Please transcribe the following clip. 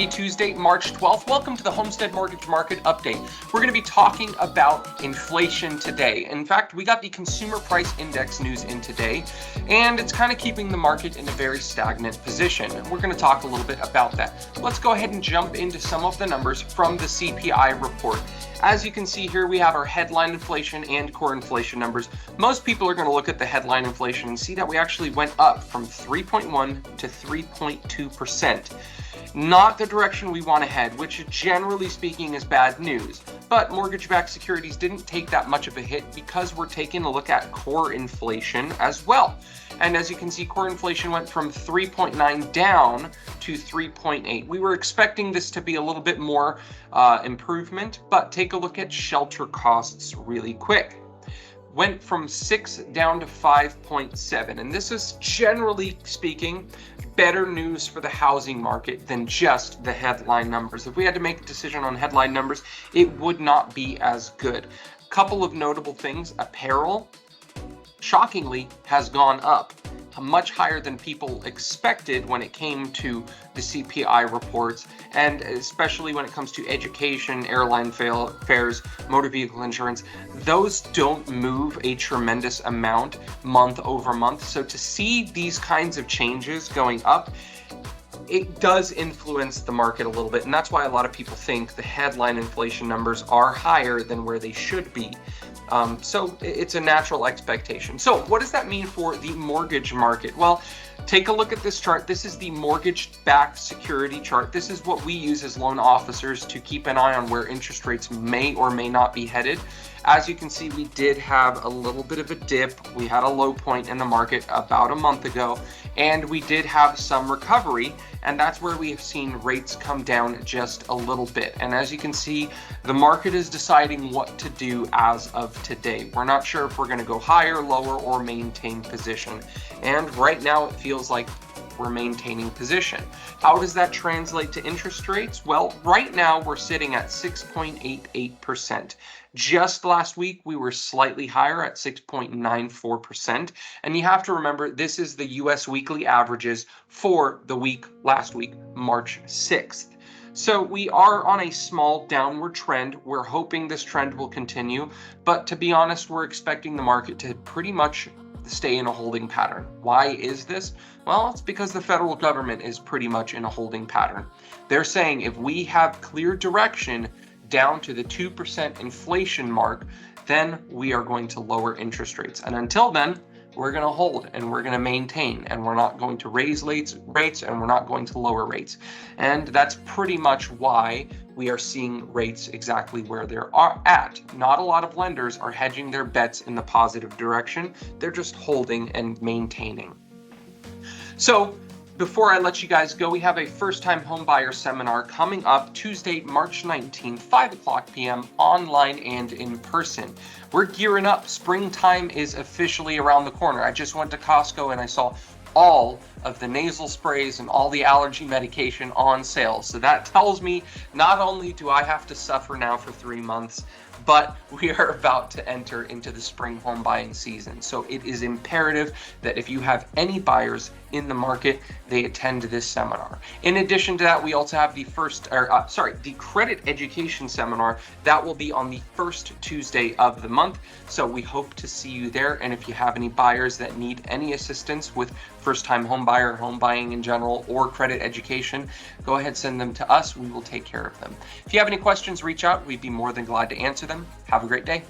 Happy Tuesday, March 12th. Welcome to the Homestead Mortgage Market Update. We're going to be talking about inflation today. In fact, we got the Consumer Price Index news in today, and it's kind of keeping the market in a very stagnant position. We're going to talk a little bit about that. Let's go ahead and jump into some of the numbers from the CPI report. As you can see here, we have our headline inflation and core inflation numbers. Most people are going to look at the headline inflation and see that we actually went up from 3.1 to 3.2%. Not the direction we want to head, which generally speaking is bad news. But mortgage-backed securities didn't take that much of a hit because we're taking a look at core inflation as well. And as you can see, core inflation went from 3.9 down to 3.8. We were expecting this to be a little bit more improvement, but take a look at shelter costs really quick. Went from 6 down to 5.7, and this is generally speaking better news for the housing market than just the headline numbers. If we had to make a decision on headline numbers, it would not be as good. A couple of notable things: apparel, shockingly, has gone up much higher than people expected when it came to the CPI reports, and especially when it comes to education, airline fares, motor vehicle insurance. Those don't move a tremendous amount month over month. So to see these kinds of changes going up, it does influence the market a little bit, and that's why a lot of people think the headline inflation numbers are higher than where they should be. So it's a natural expectation. So what does that mean for the mortgage market? Well, take a look at this chart. This is the mortgage-backed security chart. This is what we use as loan officers to keep an eye on where interest rates may or may not be headed. As you can see, we did have a little bit of a dip. We had a low point in the market about a month ago, and we did have some recovery, and that's where we have seen rates come down just a little bit. And as you can see, the market is deciding what to do as of today. We're not sure if we're going to go higher, lower, or maintain position. And right now it feels like we're maintaining position. How does that translate to interest rates? Well, right now we're sitting at 6.88%. Just last week, we were slightly higher at 6.94%. And you have to remember, this is the US weekly averages for the week last week, March 6th. So we are on a small downward trend. We're hoping this trend will continue. But to be honest, we're expecting the market to pretty much stay in a holding pattern. Why is this? Well, it's because the federal government is pretty much in a holding pattern. They're saying if we have clear direction down to the 2% inflation mark, then we are going to lower interest rates. And until then, we're going to hold and we're going to maintain, and we're not going to raise rates and we're not going to lower rates. And that's pretty much why we are seeing rates exactly where they're at. Not a lot of lenders are hedging their bets in the positive direction. They're just holding and maintaining. So before I let you guys go, we have a first-time homebuyer seminar coming up Tuesday, March 19th, 5 p.m. online and in person. We're gearing up. Springtime is officially around the corner. I just went to Costco and I saw all of the nasal sprays and all the allergy medication on sale. So that tells me not only do I have to suffer now for 3 months, but we are about to enter into the spring home buying season. So it is imperative that if you have any buyers in the market, they attend this seminar. In addition to that, we also have the the credit education seminar that will be on the first Tuesday of the month. So we hope to see you there. And if you have any buyers that need any assistance with first-time home buyer, home buying in general, or credit education, go ahead, send them to us. We will take care of them. If you have any questions, reach out. We'd be more than glad to answer them. Have a great day.